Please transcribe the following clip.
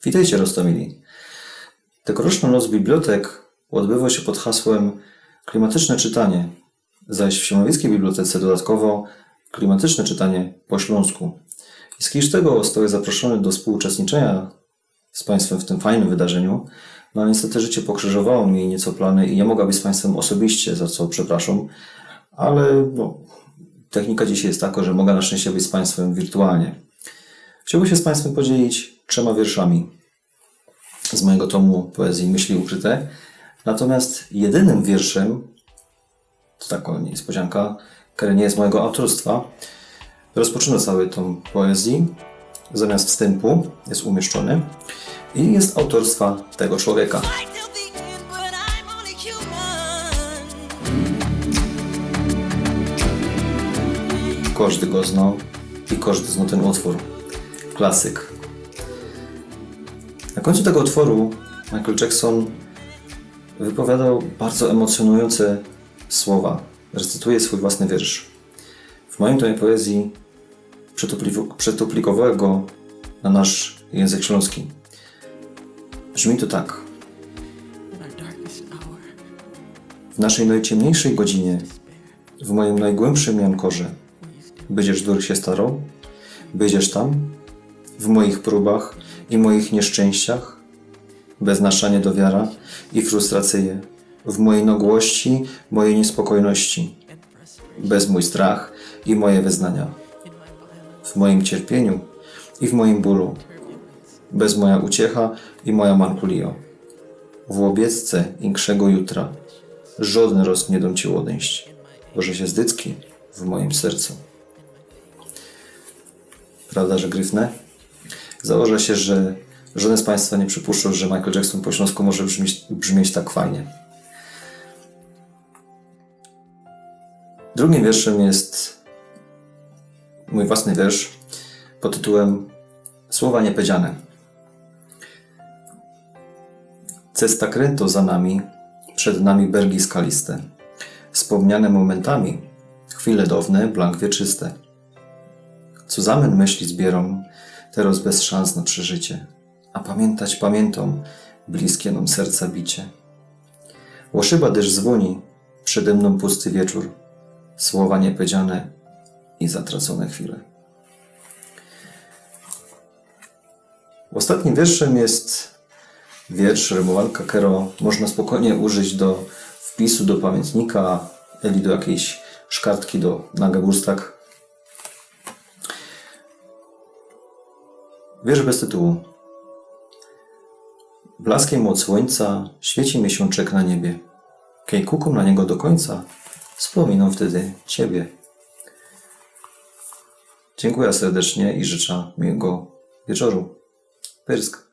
Witajcie, Rostomili. Tegoroczna noc bibliotek odbywa się pod hasłem klimatyczne czytanie, zaś w Siemowickiej Bibliotece dodatkowo klimatyczne czytanie po śląsku. I z kiż tego zostałem zaproszony do współuczestniczenia z Państwem w tym fajnym wydarzeniu. No niestety życie pokrzyżowało mi nieco plany i nie mogła być z Państwem osobiście, za co przepraszam, ale technika dzisiaj jest taka, że mogę na szczęście być z Państwem wirtualnie. Chciałbym się z Państwem podzielić 3 wierszami z mojego tomu poezji Myśli ukryte. Natomiast jedynym wierszem, to taka niespodzianka, który nie jest mojego autorstwa, rozpoczynam cały tom poezji. Zamiast wstępu jest umieszczony i jest autorstwa tego człowieka. Każdy go zna i każdy zna ten utwór. Klasyk. Na końcu tego utworu Michael Jackson wypowiadał bardzo emocjonujące słowa. Recytuje swój własny wiersz. W moim tomie poezji przetuplikowałem go na nasz język śląski. Brzmi to tak. W naszej najciemniejszej godzinie, w moim najgłębszym jankorze, będziesz dur się starał? Będziesz tam? W moich próbach i moich nieszczęściach? Bez nasza niedowiara i frustracje, w mojej nagłości, mojej niespokojności, bez mój strach i moje wyznania, w moim cierpieniu i w moim bólu, bez moja uciecha i moja mankulio, w łobiecce inkszego jutra, żaden roz nie dom ci odejść, Boże się zdycki w moim sercu. Prawda, że gryfne? Założę się, że żaden z Państwa nie przypuszczał, że Michael Jackson po śląsku może brzmieć tak fajnie. Drugim wierszem jest mój własny wiersz pod tytułem Słowa niepowiedziane. Cesta kręto za nami, przed nami bergi skaliste, wspomniane momentami, chwile dawne, blank wieczyste. Co zamen myśli zbieram, teraz bez szans na przeżycie, a pamiętać pamiętam bliskie nam serca bicie. Łoszyba deszcz dzwoni, przede mną pusty wieczór, słowa niepowiedziane i zatracone chwile. Ostatnim wierszem jest wiersz rymowanka, którego można spokojnie użyć do wpisu do pamiętnika eli do jakiejś szkartki do Nagagustak. Wiersz bez tytułu. Blaskiem od słońca świeci miesiączek na niebie. Kej kukum na niego do końca, wspominam wtedy Ciebie. Dziękuję serdecznie i życzę miłego wieczoru. Pyrsk.